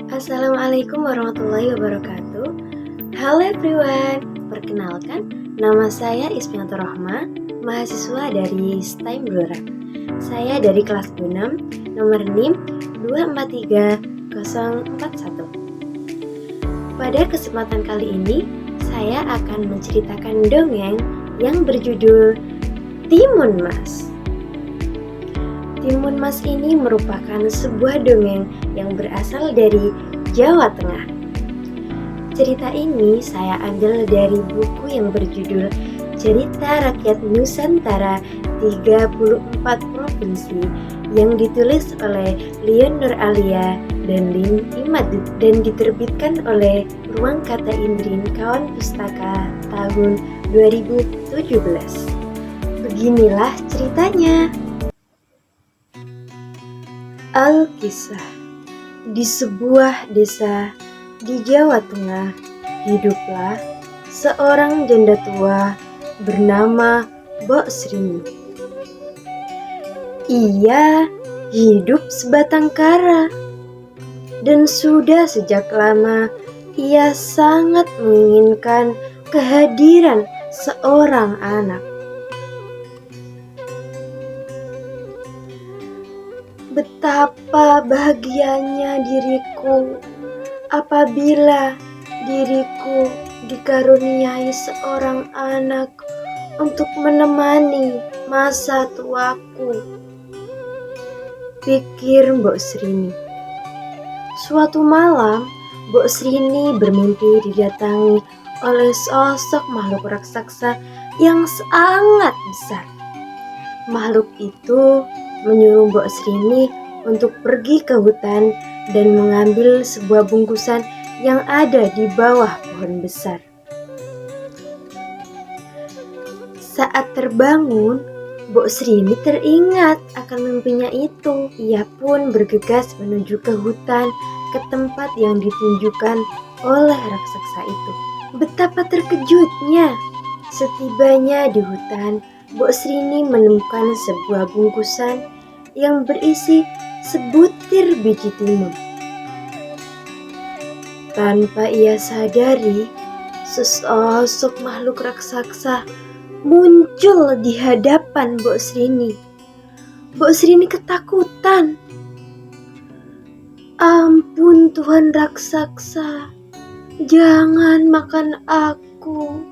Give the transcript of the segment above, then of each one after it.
Assalamualaikum warahmatullahi wabarakatuh. Halo everyone, perkenalkan, nama saya Ismianto Rohma, mahasiswa dari STIM Blora. Saya dari kelas 6, nomor NIM 243041. Pada kesempatan kali ini, saya akan menceritakan dongeng yang berjudul Timun Mas. Timun Mas ini merupakan sebuah dongeng yang berasal dari Jawa Tengah. Cerita ini saya ambil dari buku yang berjudul Cerita Rakyat Nusantara 34 Provinsi yang ditulis oleh Lion Nur Alia dan Lin Imadut dan diterbitkan oleh Ruang Kata Indrin Kawan Pustaka tahun 2017. Beginilah ceritanya. Alkisah. Di sebuah desa di Jawa Tengah hiduplah seorang janda tua bernama Mbok Srini. Ia hidup sebatang kara dan sudah sejak lama ia sangat menginginkan kehadiran seorang anak. Betapa bahagianya diriku apabila diriku dikaruniai seorang anak untuk menemani masa tuaku, pikir Mbok Srini. Suatu malam, Mbok Srini bermimpi didatangi oleh sosok makhluk raksasa yang sangat besar. Makhluk itu menyuruh Mbok Srini untuk pergi ke hutan dan mengambil sebuah bungkusan yang ada di bawah pohon besar. Saat terbangun, Mbok Srini teringat akan mimpinya itu. Ia pun bergegas menuju ke hutan, ke tempat yang ditunjukkan oleh raksasa itu. Betapa terkejutnya! Setibanya di hutan, Mbok Srini menemukan sebuah bungkusan yang berisi sebutir biji timun. Tanpa ia sadari, sesosok makhluk raksasa muncul di hadapan Mbok Srini. Mbok Srini ketakutan. Ampun Tuhan raksasa, jangan makan aku.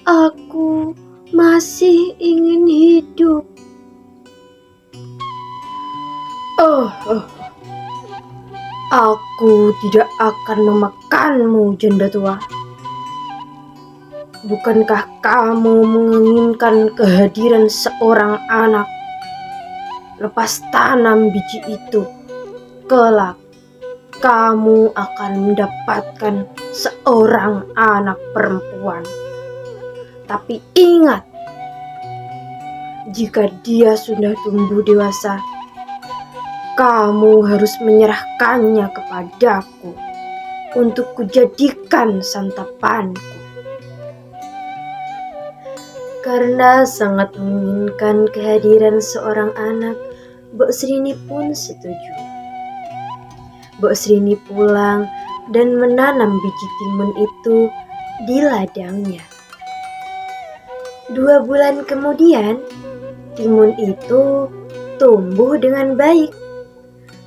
Aku masih ingin hidup. Aku tidak akan memakanmu, janda tua. Bukankah kamu menginginkan kehadiran seorang anak? Lepas tanam biji itu, kelak kamu akan mendapatkan seorang anak perempuan. Tapi ingat, jika dia sudah tumbuh dewasa, kamu harus menyerahkannya kepadaku untuk kujadikan santapanku. Karena sangat menginginkan kehadiran seorang anak, Mbok Srini pun setuju. Mbok Srini pulang dan menanam biji timun itu di ladangnya. 2 bulan kemudian, timun itu tumbuh dengan baik.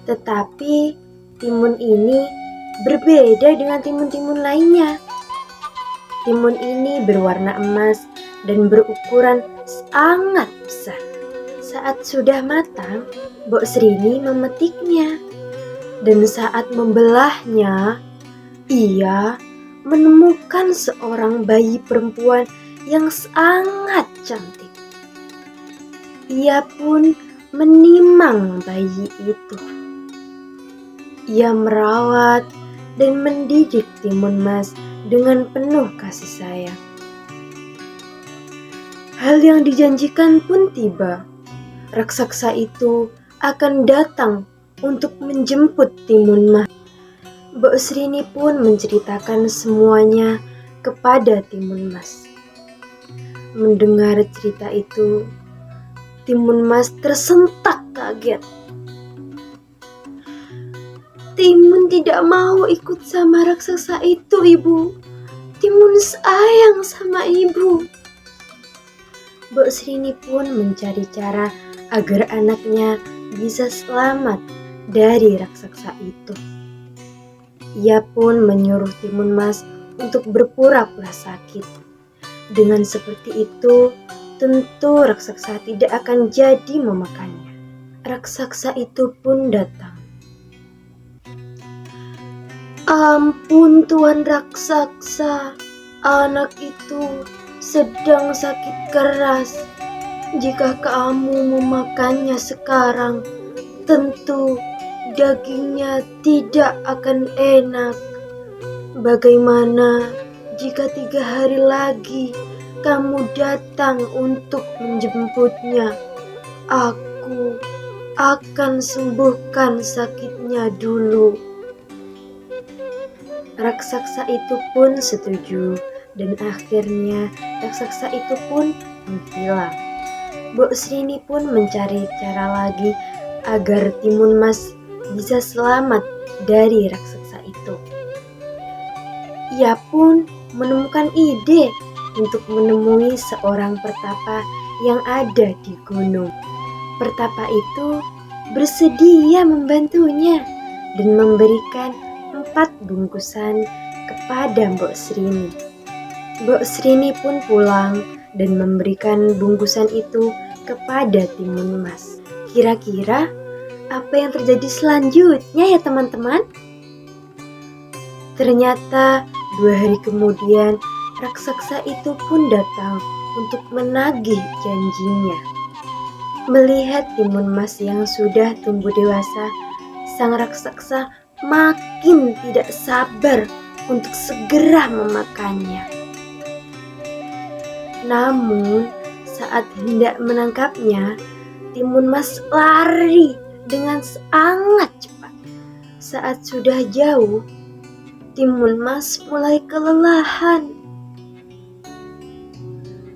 Tetapi timun ini berbeda dengan timun-timun lainnya. Timun ini berwarna emas dan berukuran sangat besar. Saat sudah matang, Mbok Srini memetiknya. Dan saat membelahnya, ia menemukan seorang bayi perempuan yang sangat cantik. Ia pun menimang bayi itu. Ia merawat dan mendidik Timun Mas dengan penuh kasih sayang. Hal yang dijanjikan pun tiba. Raksasa itu akan datang untuk menjemput Timun Mas. Mbok Srini pun menceritakan semuanya kepada Timun Mas. Mendengar cerita itu, Timun Mas tersentak kaget. Timun tidak mau ikut sama raksasa itu, Ibu. Timun sayang sama Ibu. Mbok Srini pun mencari cara agar anaknya bisa selamat dari raksasa itu. Ia pun menyuruh Timun Mas untuk berpura-pura sakit. Dengan seperti itu, tentu raksasa tidak akan jadi memakannya. Raksasa itu pun datang. Ampun Tuan Raksasa, anak itu sedang sakit keras. Jika kamu memakannya sekarang, tentu dagingnya tidak akan enak. Bagaimana jika 3 hari lagi kamu datang untuk menjemputnya? Aku akan sembuhkan sakitnya dulu. Raksasa itu pun setuju, dan akhirnya raksasa itu pun menghilang. Mbok Srini pun mencari cara lagi agar Timun Mas bisa selamat dari raksasa itu. Ia pun menemukan ide untuk menemui seorang pertapa yang ada di gunung. Pertapa itu bersedia membantunya dan memberikan 4 bungkusan kepada Mbok Srini. Mbok Srini pun pulang dan memberikan bungkusan itu kepada Timun Mas. Kira-kira apa yang terjadi selanjutnya ya teman-teman? Ternyata 2 hari kemudian raksasa itu pun datang untuk menagih janjinya. Melihat Timun Mas yang sudah tumbuh dewasa, sang raksasa makin tidak sabar untuk segera memakannya. Namun saat hendak menangkapnya, Timun Mas lari dengan sangat cepat. Saat sudah jauh, Timun Mas mulai kelelahan.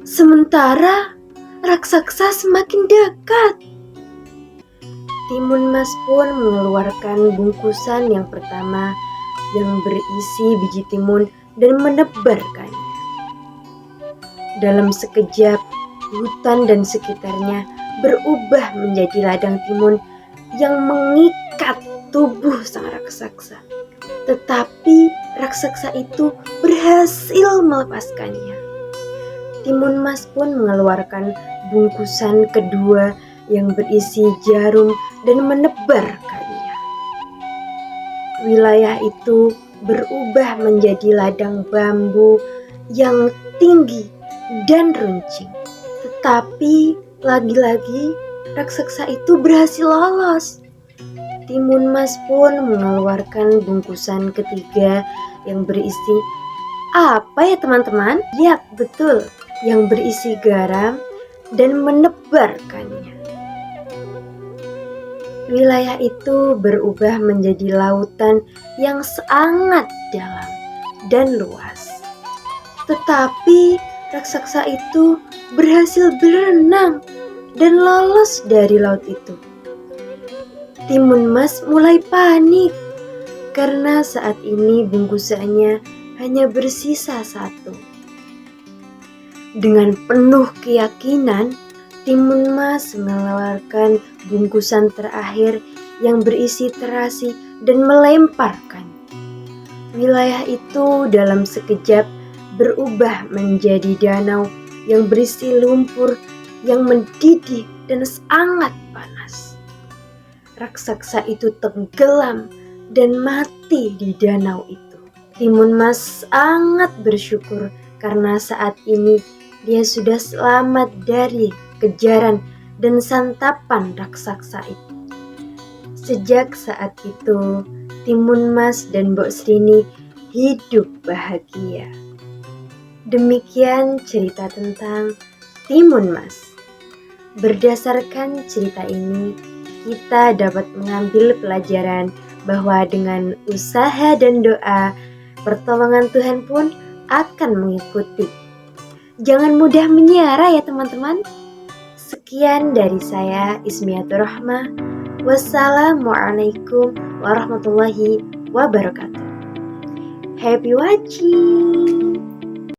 Sementara raksasa semakin dekat. Timun Mas pun mengeluarkan bungkusan yang pertama yang berisi biji timun dan menebarkannya. Dalam sekejap, hutan dan sekitarnya berubah menjadi ladang timun yang mengikat tubuh sang raksasa. Tetapi raksasa itu berhasil melepaskannya. Timun Mas pun mengeluarkan bungkusan kedua yang berisi jarum dan menebarkannya. Wilayah itu berubah menjadi ladang bambu yang tinggi dan runcing. Tetapi lagi-lagi raksasa itu berhasil lolos. Timun Mas pun mengeluarkan bungkusan ketiga yang berisi apa ya teman-teman? Ya betul, yang berisi garam dan menebarkannya. Wilayah itu berubah menjadi lautan yang sangat dalam dan luas. Tetapi raksasa itu berhasil berenang dan lolos dari laut itu. Timun Mas mulai panik karena saat ini bungkusannya hanya bersisa 1. Dengan penuh keyakinan, Timun Mas mengeluarkan bungkusan terakhir yang berisi terasi dan melemparkan. Wilayah itu dalam sekejap berubah menjadi danau yang berisi lumpur yang mendidih dan sangat panas. Raksasa itu tenggelam dan mati di danau itu. Timun Mas sangat bersyukur karena saat ini dia sudah selamat dari kejaran dan santapan raksasa itu. Sejak saat itu, Timun Mas dan Mbok Srini hidup bahagia. Demikian cerita tentang Timun Mas. Berdasarkan cerita ini, kita dapat mengambil pelajaran bahwa dengan usaha dan doa, pertolongan Tuhan pun akan mengikuti. Jangan mudah menyerah ya teman-teman. Sekian dari saya, Ismiatur Rahmah. Wassalamualaikum warahmatullahi wabarakatuh. Happy watching!